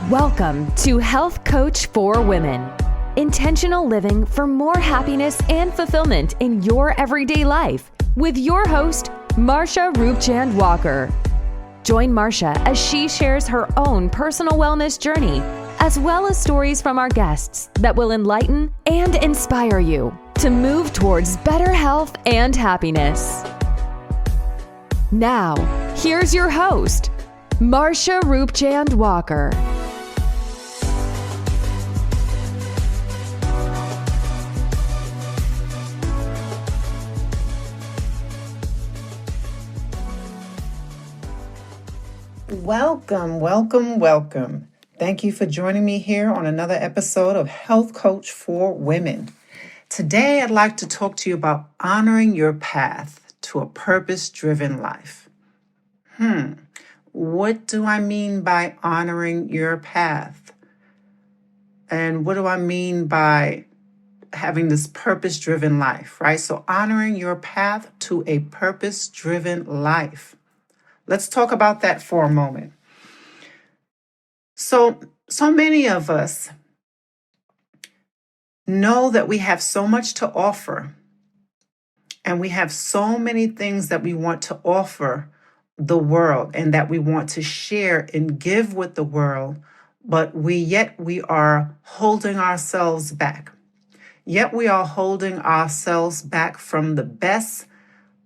Welcome to Health Coach for Women. Intentional living for more happiness and fulfillment in your everyday life with your host, Marsha Roopchand-Walker. Join Marsha as she shares her own personal wellness journey, as well as stories from our guests that will enlighten and inspire you to move towards better health and happiness. Now, here's your host, Marsha Roopchand-Walker. Welcome, welcome, welcome. Thank you for joining me here on another episode of Health Coach for Women. Today, I'd like to talk to you about honoring your path to a purpose-driven life. What do I mean by honoring your path? And what do I mean by having this purpose-driven life, right? So honoring your path to a purpose-driven life. Let's talk about that for a moment. So many of us know that we have so much to offer, and we have so many things that we want to offer the world and that we want to share and give with the world, but we are holding ourselves back. Yet we are holding ourselves back from the best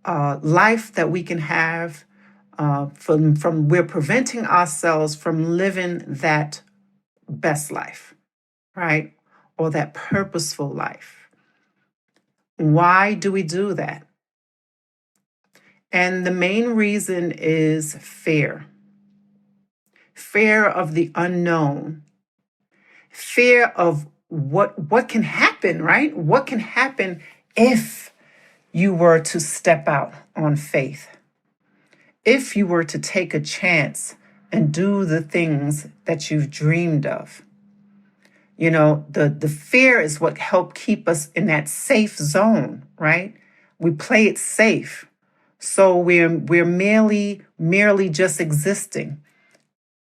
life that we can have. We're preventing ourselves from living that best life, right? Or that purposeful life. Why do we do that? And the main reason is fear. Fear of the unknown. Fear of what can happen, right? What can happen if you were to step out on faith? If you were to take a chance and do the things that you've dreamed of. You know, the fear is what helped keep us in that safe zone, right? We play it safe. So we're merely just existing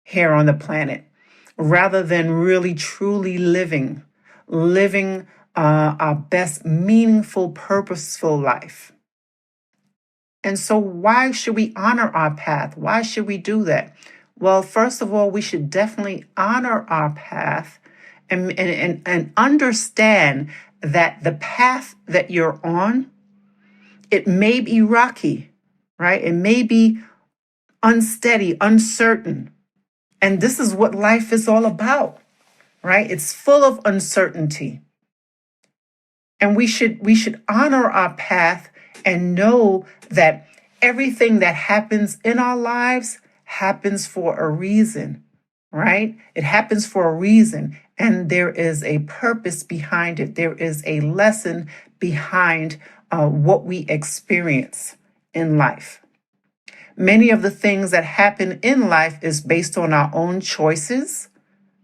here on the planet, rather than really truly living our best meaningful, purposeful life. And so why should we honor our path? Why should we do that? Well, first of all, we should definitely honor our path and understand that the path that you're on, it may be rocky, right? It may be unsteady, uncertain. And this is what life is all about, right? It's full of uncertainty. And we should honor our path and know that everything that happens in our lives happens for a reason, right? It happens for a reason, and there is a purpose behind it. There is a lesson behind what we experience in life. Many of the things that happen in life is based on our own choices,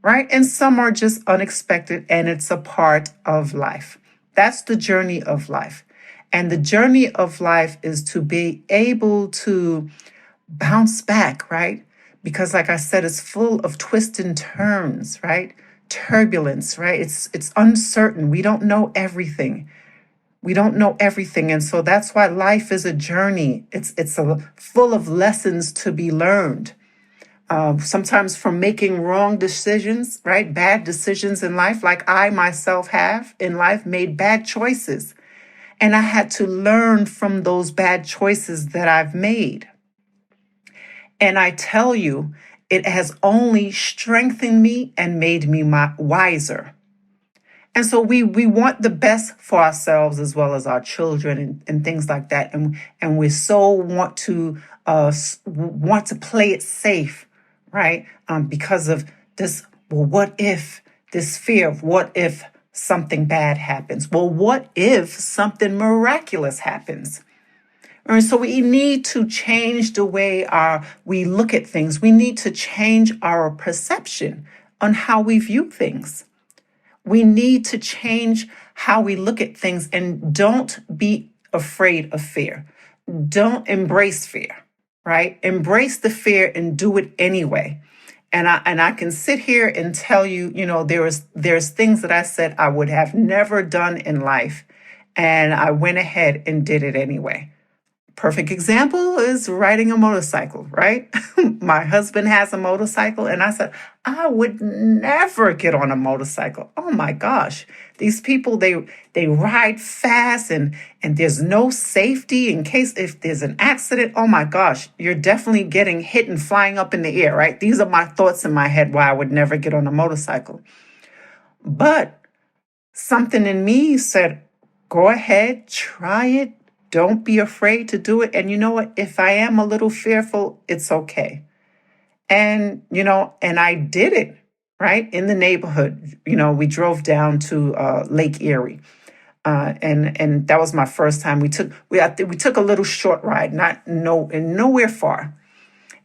right? And some are just unexpected, and it's a part of life. That's the journey of life. And the journey of life is to be able to bounce back, right? Because like I said, it's full of twists and turns, right? Turbulence, right? It's uncertain. We don't know everything. And so that's why life is a journey. It's full of lessons to be learned. Sometimes from making wrong decisions, right? Bad decisions in life, like I myself have in life made bad choices. And I had to learn from those bad choices that I've made. And I tell you, it has only strengthened me and made me wiser. And so we want the best for ourselves as well as our children and things like that. And we so want to play it safe, right? Because of this, well, what if, this fear of what if something bad happens? Well, what if something miraculous happens? And so we need to change the way we look at things. We need to change our perception on how we view things. We need to change how we look at things, and don't be afraid of fear. Don't embrace fear, right? Embrace the fear and do it anyway. And I can sit here and tell you, there's things that I said I would have never done in life, and I went ahead and did it anyway. Perfect example is riding a motorcycle, right? My husband has a motorcycle, and I said, I would never get on a motorcycle. Oh my gosh. These people, they ride fast, and there's no safety in case if there's an accident. Oh my gosh, you're definitely getting hit and flying up in the air, right? These are my thoughts in my head why I would never get on a motorcycle. But something in me said, go ahead, try it. Don't be afraid to do it. And you know what? If I am a little fearful, it's okay. And, and I did it, right? In the neighborhood. We drove down to Lake Erie. And that was my first time. We took a little short ride, nowhere far.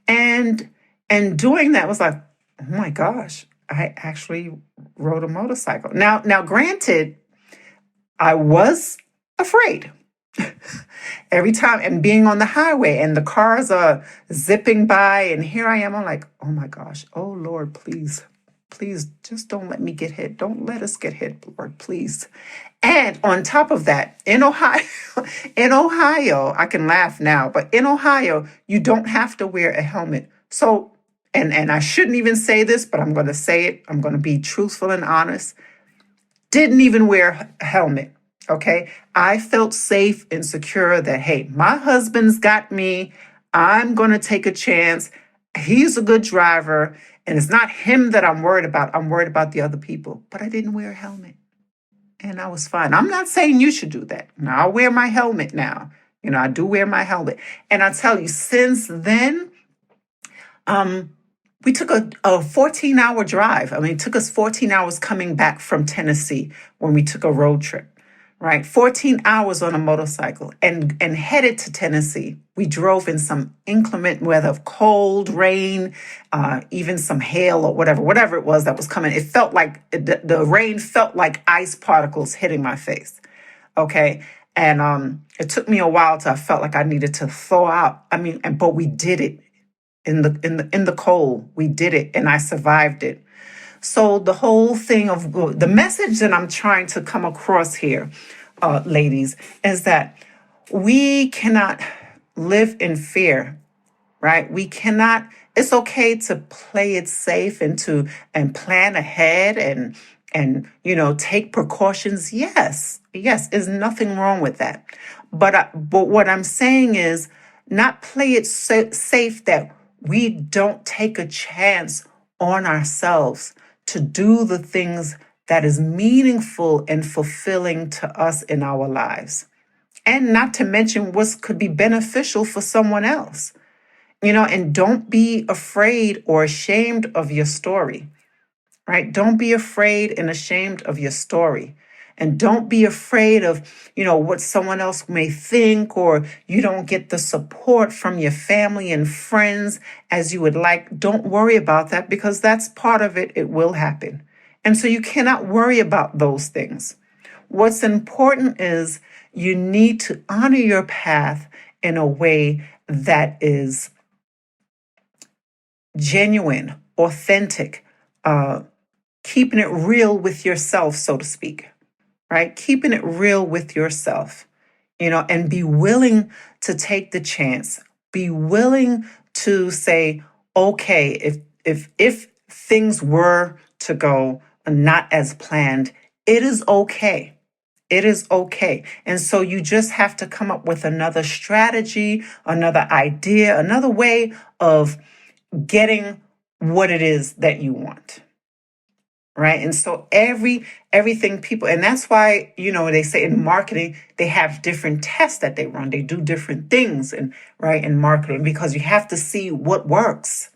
And doing that was like, oh my gosh, I actually rode a motorcycle. Now, granted, I was afraid. Every time, and being on the highway and the cars are zipping by, and here I am, I'm like, oh my gosh, oh Lord, please just don't let me get hit. Don't let us get hit, Lord, please. And on top of that, in Ohio, I can laugh now, but in Ohio, you don't have to wear a helmet. So, and I shouldn't even say this, but I'm going to say it. I'm going to be truthful and honest. Didn't even wear a helmet. Okay, I felt safe and secure that, hey, my husband's got me. I'm going to take a chance. He's a good driver, and it's not him that I'm worried about. I'm worried about the other people. But I didn't wear a helmet, and I was fine. I'm not saying you should do that. Now, I wear my helmet now. I do wear my helmet. And I tell you, since then, we took a 14-hour drive. I mean, it took us 14 hours coming back from Tennessee when we took a road trip. Right, 14 hours on a motorcycle and headed to Tennessee. We drove in some inclement weather of cold, rain, even some hail or whatever it was that was coming. It felt like the rain felt like ice particles hitting my face. Okay, and it took me a while till I felt like I needed to thaw out. I mean, but we did it in the cold. We did it, and I survived it. So the whole thing of the message that I'm trying to come across here, ladies, is that we cannot live in fear, right? We cannot. It's okay to play it safe and plan ahead and take precautions. Yes, there's nothing wrong with that. But what I'm saying is not play it safe that we don't take a chance on ourselves to do the things that is meaningful and fulfilling to us in our lives. And not to mention what could be beneficial for someone else. And don't be afraid or ashamed of your story, right? Don't be afraid and ashamed of your story. And don't be afraid of, what someone else may think, or you don't get the support from your family and friends as you would like. Don't worry about that, because that's part of it. It will happen. And so you cannot worry about those things. What's important is you need to honor your path in a way that is genuine, authentic, keeping it real with yourself, so to speak. Right? Keeping it real with yourself, and be willing to take the chance. Be willing to say, okay, if things were to go not as planned, it is okay. It is okay. And so you just have to come up with another strategy, another idea, another way of getting what it is that you want. Right. And so everything people, and that's why, they say in marketing, they have different tests that they run. They do different things in marketing, because you have to see what works.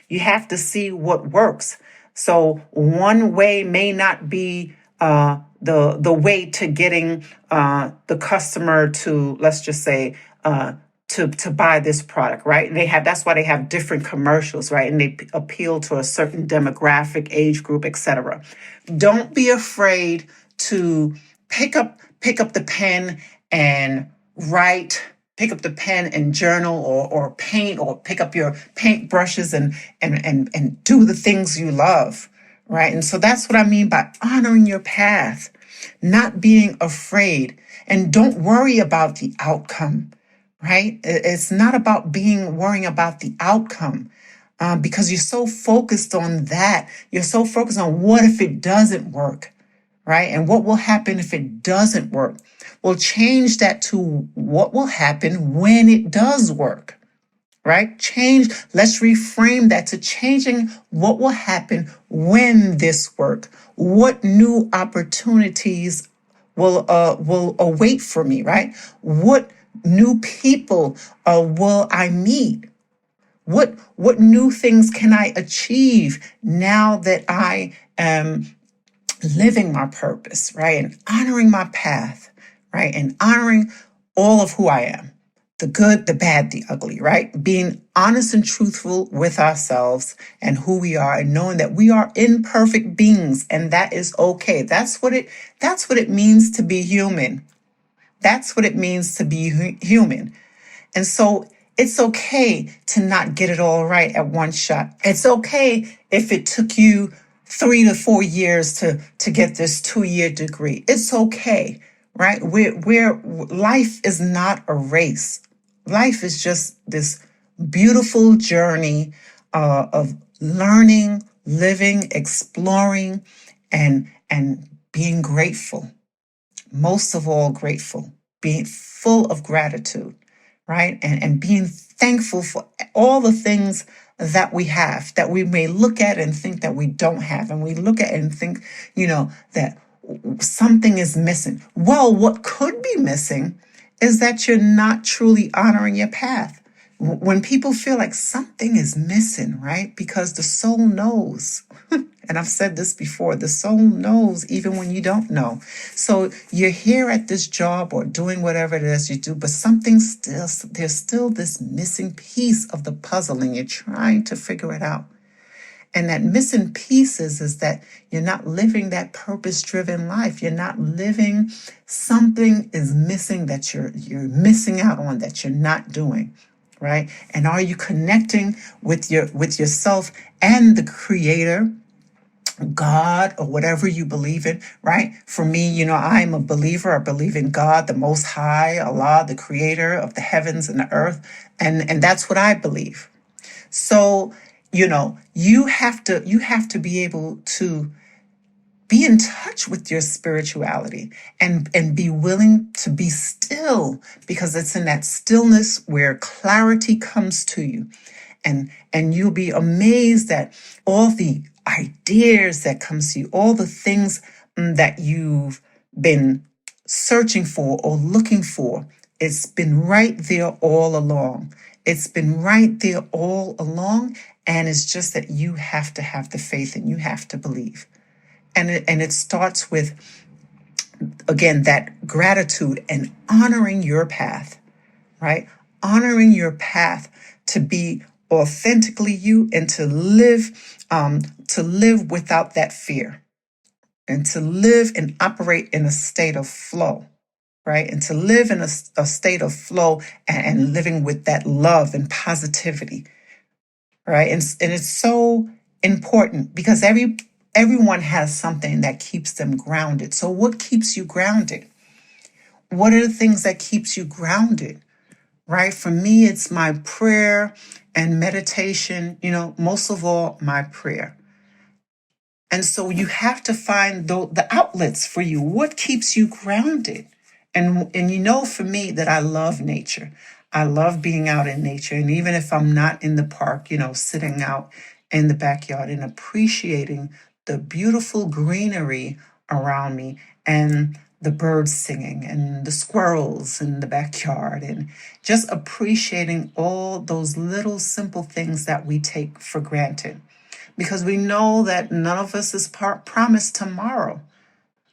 You have to see what works. So one way may not be the way to getting the customer to, let's just say, to buy this product, right? That's why they have different commercials, right? And they appeal to a certain demographic, age group, etc. Don't be afraid to pick up the pen and write pick up the pen and journal or paint, or pick up your paint brushes and do the things you love, right? And so that's what I mean by honoring your path, not being afraid, and don't worry about the outcome, right? It's not about worrying about the outcome. Because you're so focused on that. You're so focused on what if it doesn't work, right? And what will happen if it doesn't work? Well, change that to what will happen when it does work, right? Let's reframe that to changing what will happen when this works. What new opportunities will await for me, right? What new people will I meet? What new things can I achieve now that I am living my purpose, right? And honoring my path, right? And honoring all of who I am, the good, the bad, the ugly, right? Being honest and truthful with ourselves and who we are, and knowing that we are imperfect beings, and that is okay. That's what it means to be human. That's what it means to be human. And so it's okay to not get it all right at one shot. It's okay if it took you 3 to 4 years to get this 2-year degree. It's okay, right? Where life is not a race. Life is just this beautiful journey of learning, living, exploring, and being grateful. Most of all, grateful, being full of gratitude, right? And being thankful for all the things that we have, that we may look at and think that we don't have. And we look at it and think, that something is missing. Well, what could be missing is that you're not truly honoring your path. When people feel like something is missing, right? Because the soul knows. And I've said this before, the soul knows even when you don't know. So you're here at this job or doing whatever it is you do, but there's still this missing piece of the puzzle, and you're trying to figure it out. And that missing pieces is that you're not living that purpose-driven life. You're not living, something is missing that you're missing out on, that you're not doing. Right? And are you connecting with yourself and the Creator, God, or whatever you believe in, right? For me, I'm a believer. I believe in God, the Most High, Allah, the Creator of the heavens and the earth. And that's what I believe. So, you have to be able to be in touch with your spirituality and be willing to be still, because it's in that stillness where clarity comes to you. And you'll be amazed at all the ideas that comes to you, all the things that you've been searching for or looking for. It's been right there all along. It's been right there all along. And it's just that you have to have the faith and you have to believe. And it starts with, again, that gratitude and honoring your path, right? Honoring your path to be authentically you and to live without that fear, and to live and operate in a state of flow, right? And to live in a state of flow and living with that love and positivity, right? And it's so important because everyone has something that keeps them grounded. So what keeps you grounded? What are the things that keeps you grounded, right? For me, it's my prayer and meditation, most of all, my prayer. And so you have to find the outlets for you. What keeps you grounded? And for me that I love nature. I love being out in nature. And even if I'm not in the park, sitting out in the backyard and appreciating the beautiful greenery around me and the birds singing and the squirrels in the backyard, and just appreciating all those little simple things that we take for granted, because we know that none of us is promised tomorrow.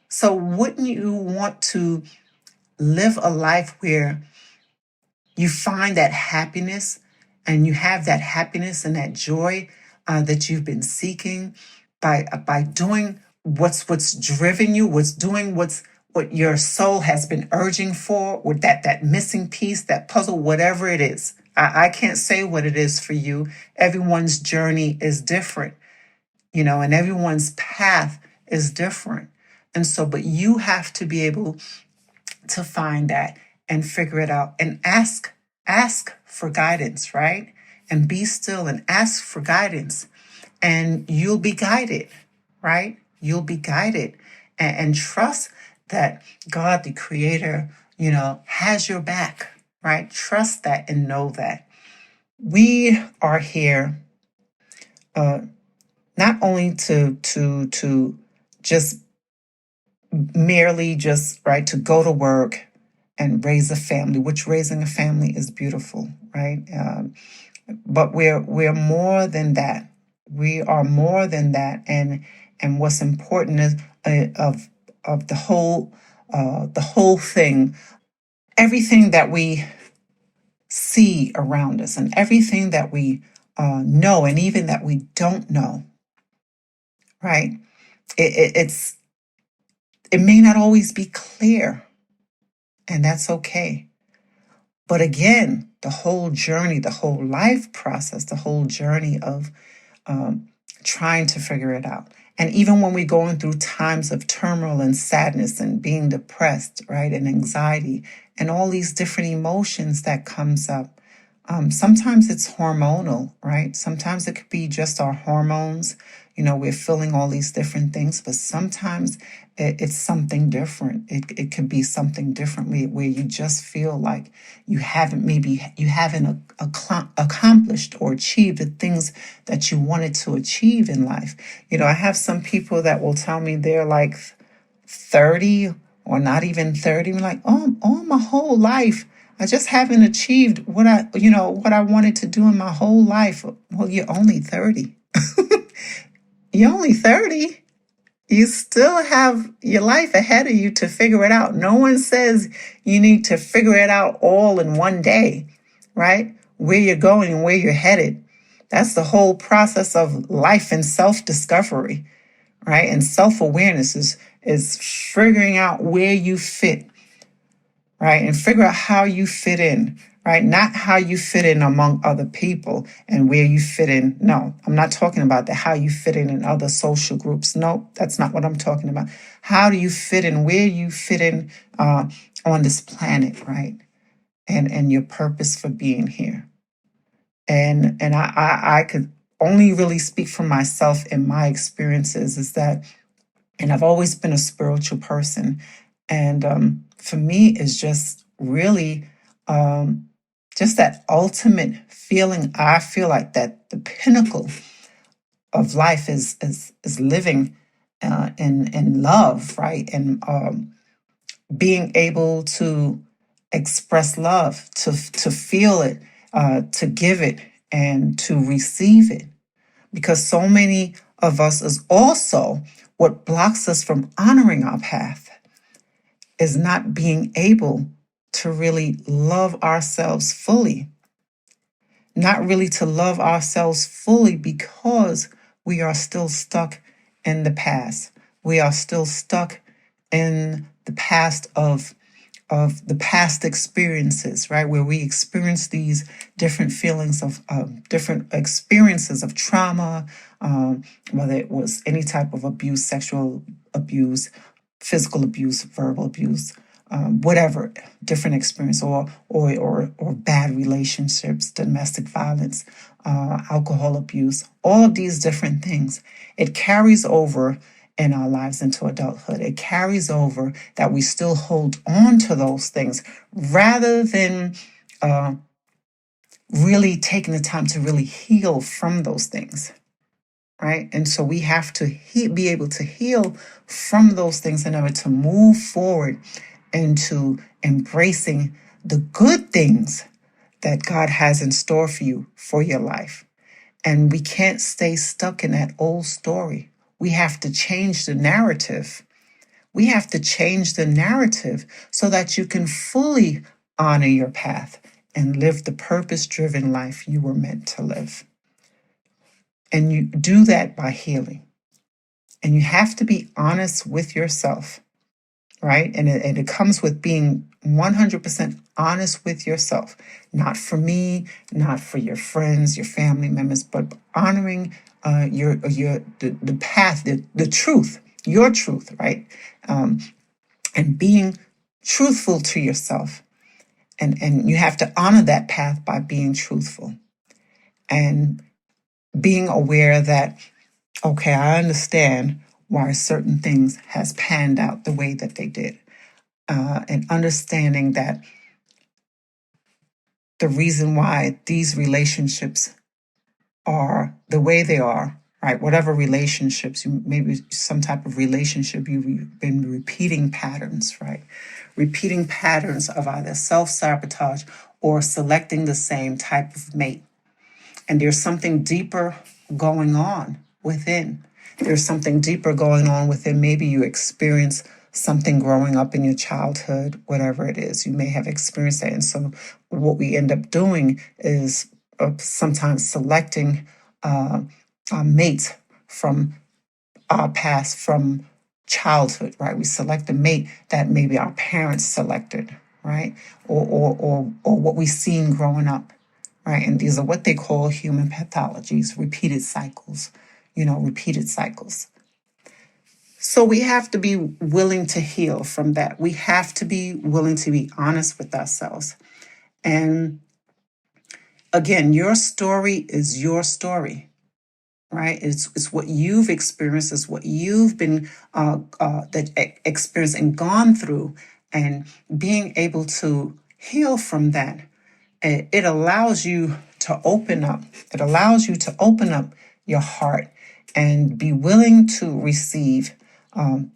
So wouldn't you want to live a life where you find that happiness and you have that happiness and that joy that you've been seeking by doing what's driven you, what's what your soul has been urging for, with that missing piece, that puzzle, whatever it is. I can't say what it is for you. Everyone's journey is different, and everyone's path is different. And so, but you have to be able to find that and figure it out and ask for guidance, right? And be still and ask for guidance, and you'll be guided, right? You'll be guided, and trust that God, the creator, has your back, right? Trust that and know that. We are here not only to just merely right, to go to work and raise a family, which raising a family is beautiful, right? But we're more than that. We are more than that, and what's important is of the whole thing, everything that we see around us, and everything that we know, and even that we don't know, right? It may not always be clear, and that's okay. But again, the whole journey, the whole life process, the whole journey of trying to figure it out. And even when we're going through times of turmoil and sadness and being depressed, right, and anxiety and all these different emotions that comes up, sometimes it's hormonal, right? Sometimes it could be just our hormones. We're feeling all these different things, but sometimes it's something different. It could be something different where you just feel like you haven't accomplished or achieved the things that you wanted to achieve in life. I have some people that will tell me they're like 30 or not even 30. I'm like, all my whole life, I just haven't achieved what I wanted to do in my whole life. Well, you're only 30. You're only 30. You still have your life ahead of you to figure it out. No one says you need to figure it out all in one day, right? Where you're going and where you're headed. That's the whole process of life and self-discovery, right? And self-awareness is figuring out where you fit, right? And figure out how you fit in, right? Not how you fit in among other people and where you fit in. No, I'm not talking about that, how you fit in other social groups. No, that's not what I'm talking about. How do you fit in, where you fit in on this planet, right? And your purpose for being here. And I could only really speak for myself and my experiences is that, and I've always been a spiritual person. And for me, it's just really just that ultimate feeling. I feel like that the pinnacle of life is living in love, right? And being able to express love, to feel it, to give it, and to receive it. Because so many of us is also what blocks us from honoring our path is not being able to really love ourselves fully. Not really to love ourselves fully because we are still stuck in the past. We are still stuck in the past of the past experiences, right? Where we experience these different feelings of different experiences of trauma, whether it was any type of abuse, sexual abuse, physical abuse, verbal abuse, whatever, different experience, or bad relationships, domestic violence, alcohol abuse, all of these different things. It carries over in our lives into adulthood. It carries over that we still hold on to those things rather than really taking the time to really heal from those things, right? And so we have to be able to heal from those things in order to move forward into embracing the good things that God has in store for you, for your life. And we can't stay stuck in that old story. We have to change the narrative. We have to change the narrative so that you can fully honor your path and live the purpose-driven life you were meant to live. And you do that by healing. And you have to be honest with yourself, right? And it comes with being 100% honest with yourself, not for me, not for your friends, your family members, but honoring the path, the truth, your truth, right? And being truthful to yourself. And you have to honor that path by being truthful and being aware that, okay, I understand why certain things has panned out the way that they did. And understanding that the reason why these relationships are the way they are, right? Whatever relationships, maybe some type of relationship, you've been repeating patterns, right? Repeating patterns of either self-sabotage or selecting the same type of mate. And there's something deeper going on within. There's something deeper going on within. Maybe you experience something growing up in your childhood, whatever it is. You may have experienced that. And so what we end up doing is sometimes selecting mates from our past, from childhood, right? We select a mate that maybe our parents selected, right? Or what we've seen growing up, right? And these are what they call human pathologies, repeated cycles, repeated cycles. So we have to be willing to heal from that. We have to be willing to be honest with ourselves. And again, your story is your story, right? It's what you've experienced, it's what you've been experienced and gone through, and being able to heal from that. It allows you to open up. It allows you to open up your heart and be willing to receive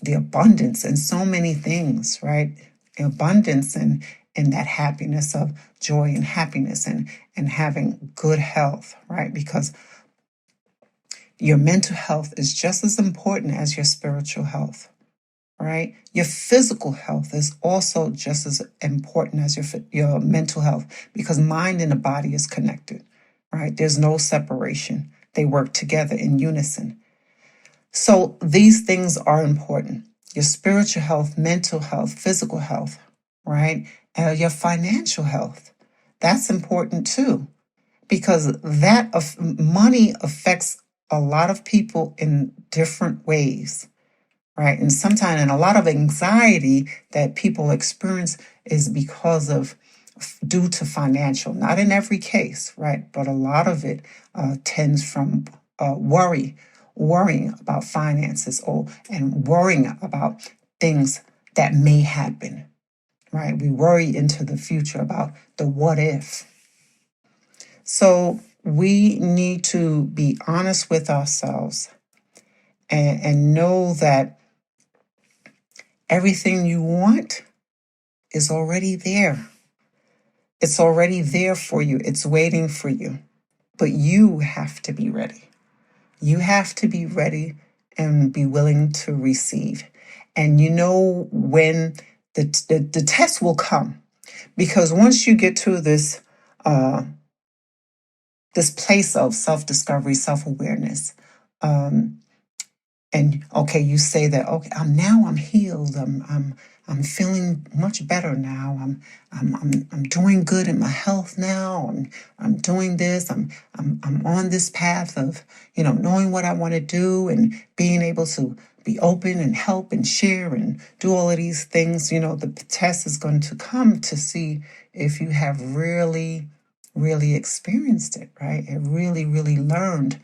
the abundance in so many things, right? Abundance and that happiness of joy and happiness and having good health, right? Because your mental health is just as important as your spiritual health, right? Your physical health is also just as important as your mental health, because mind and the body is connected, right? There's no separation. They work together in unison. So these things are important. Your spiritual health, mental health, physical health, right? And your financial health. That's important too, because money affects a lot of people in different ways, right? And sometimes, and a lot of anxiety that people experience is due to financial, not in every case, right? But a lot of it tends from worrying about finances and worrying about things that may happen, right? We worry into the future about the what if. So we need to be honest with ourselves and know that everything you want is already there. It's already there for you. It's waiting for you. But you have to be ready. You have to be ready and be willing to receive. And when the test will come, because once you get to this place of self-discovery, self-awareness, and okay, you say that, okay, I'm healed. I'm feeling much better now. I'm doing good in my health now. I'm doing this. I'm on this path of, knowing what I want to do and being able to be open and help and share and do all of these things. The test is going to come to see if you have really, really experienced it, right? And really, really learned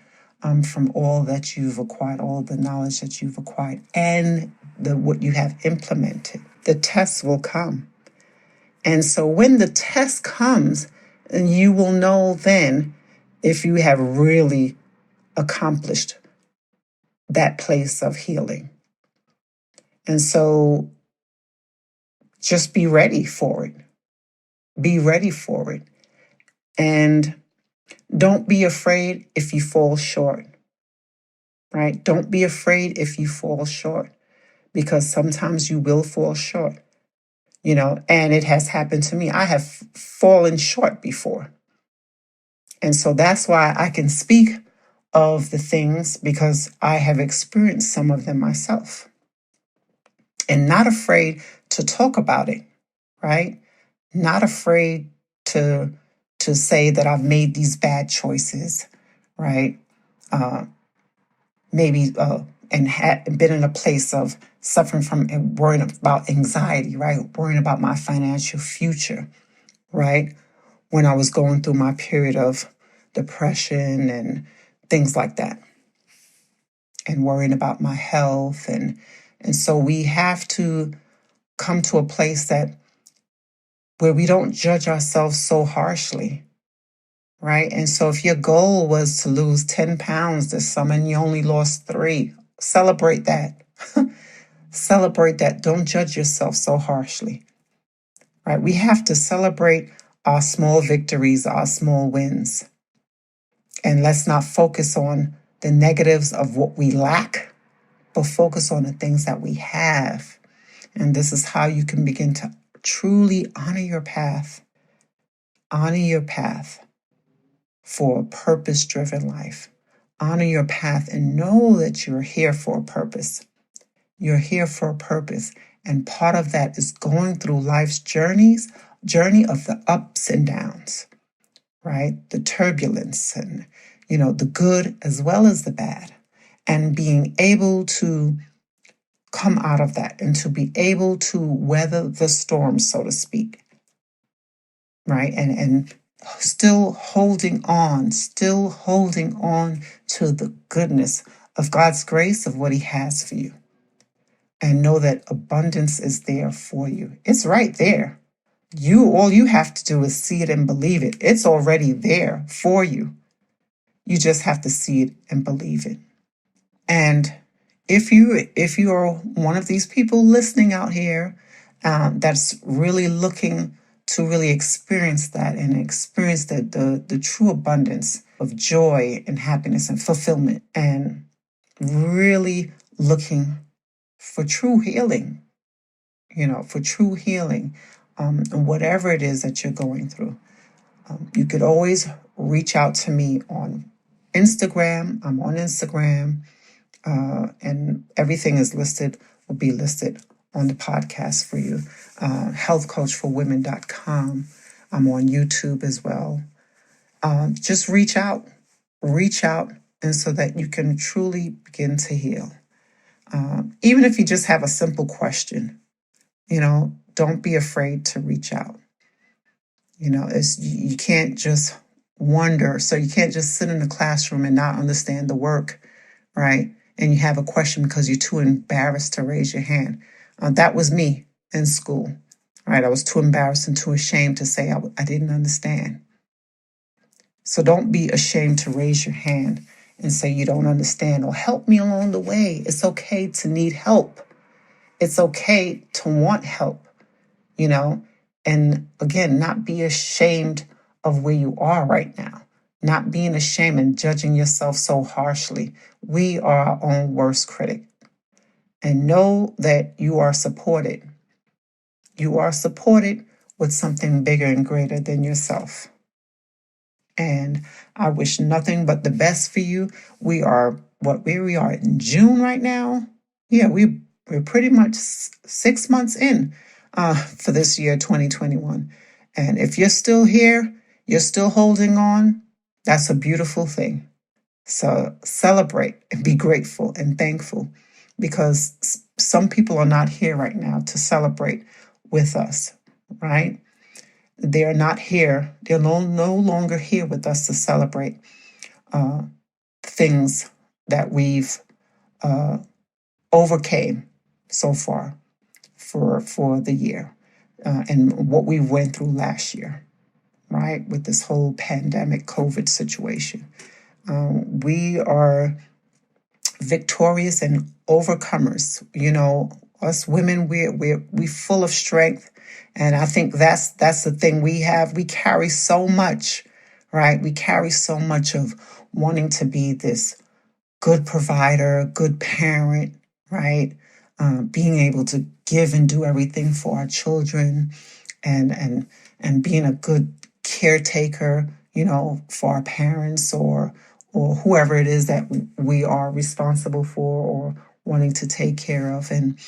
from all that you've acquired, all the knowledge that you've acquired, and what you have implemented. The test will come. And so when the test comes, you will know then if you have really accomplished that place of healing. And so just be ready for it. Be ready for it. And don't be afraid if you fall short, right? Don't be afraid if you fall short, because sometimes you will fall short, and it has happened to me. I have fallen short before. And so that's why I can speak of the things, because I have experienced some of them myself. and not afraid to talk about it, right? Not afraid to say that I've made these bad choices, right? Maybe and had been in a place of suffering from and worrying about anxiety, right? Worrying about my financial future, right? When I was going through my period of depression and things like that, and worrying about my health. And so we have to come to a place that where we don't judge ourselves so harshly, right? And so if your goal was to lose 10 pounds this summer and you only lost 3, celebrate that. Celebrate that. Don't judge yourself so harshly, right? We have to celebrate our small victories, our small wins. And let's not focus on the negatives of what we lack, but focus on the things that we have. And this is how you can begin to truly honor your path. Honor your path for a purpose-driven life. Honor your path and know that you're here for a purpose. You're here for a purpose. And part of that is going through life's journey of the ups and downs, right? The turbulence and, the good as well as the bad. And being able to come out of that and to be able to weather the storm, so to speak, right? And still holding on to the goodness of God's grace of what He has for you. And know that abundance is there for you. It's right there. All you have to do is see it and believe it. It's already there for you. You just have to see it and believe it. And if you are one of these people listening out here that's really looking to really experience that and experience the true abundance of joy and happiness and fulfillment, and really looking for true healing, and whatever it is that you're going through, you could always reach out to me on Instagram. I'm on Instagram. And everything will be listed on the podcast for you. Healthcoachforwomen.com. I'm on YouTube as well. Just reach out, and so that you can truly begin to heal. Even if you just have a simple question, don't be afraid to reach out. You can't just wonder. So you can't just sit in the classroom and not understand the work, right? And you have a question because you're too embarrassed to raise your hand. That was me in school, right? I was too embarrassed and too ashamed to say I didn't understand. So don't be ashamed to raise your hand and say you don't understand, or help me along the way. It's okay to need help. It's okay to want help, and again, not be ashamed of where you are right now. Not being ashamed and judging yourself so harshly. We are our own worst critic. And know that you are supported. You are supported with something bigger and greater than yourself. And I wish nothing but the best for you. We are where we are in June right now. Yeah, we're pretty much 6 months in for this year, 2021. And if you're still here, you're still holding on, that's a beautiful thing. So celebrate and be grateful and thankful, because some people are not here right now to celebrate with us, right? They are not here. They're no longer here with us to celebrate things that we've overcame so far for the year and what we went through last year, right? With this whole pandemic COVID situation. We are victorious and overcomers. Us women, we're full of strength. And I think that's the thing we have. We carry so much, right? We carry so much of wanting to be this good provider, good parent, right? Being able to give and do everything for our children, and being a good caretaker, for our parents or whoever it is that we are responsible for or wanting to take care of. And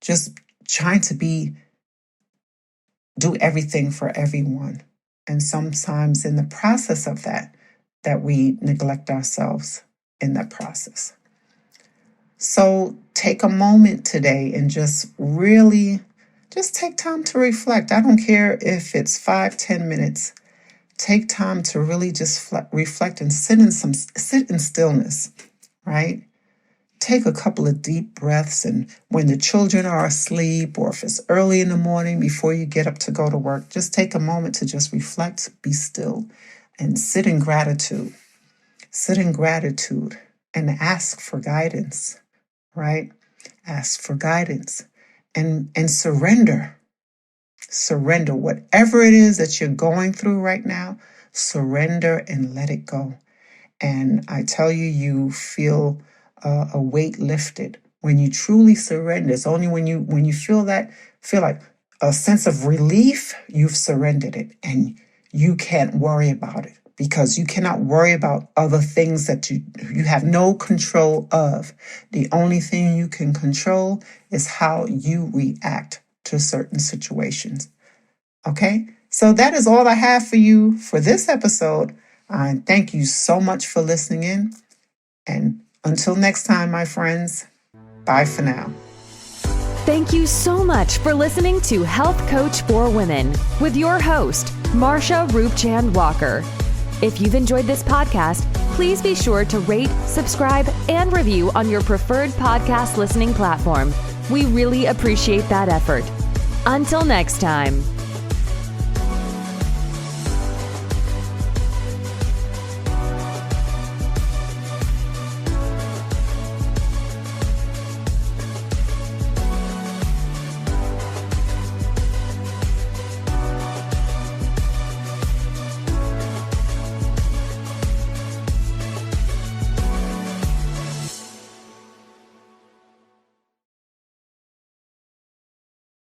just trying to do everything for everyone. And sometimes in the process of that we neglect ourselves in that process. So take a moment today and just take time to reflect. I don't care if it's 5-10 minutes. Take time to really just reflect and sit in stillness, right? Take a couple of deep breaths, and when the children are asleep or if it's early in the morning before you get up to go to work, just take a moment to just reflect, be still, and sit in gratitude. Sit in gratitude and ask for guidance, right? Ask for guidance and surrender. Surrender whatever it is that you're going through right now. Surrender and let it go. And I tell you, you feel a weight lifted when you truly surrender. It's only when you feel like a sense of relief, you've surrendered it, and you can't worry about it, because you cannot worry about other things that you have no control of. The only thing you can control is how you react to certain situations. Okay? So that is all I have for you for this episode. Thank you so much for listening in. And until next time, my friends, bye for now. Thank you so much for listening to Health Coach for Women with your host, Marsha Roopchand-Walker. If you've enjoyed this podcast, please be sure to rate, subscribe, and review on your preferred podcast listening platform. We really appreciate that effort. Until next time.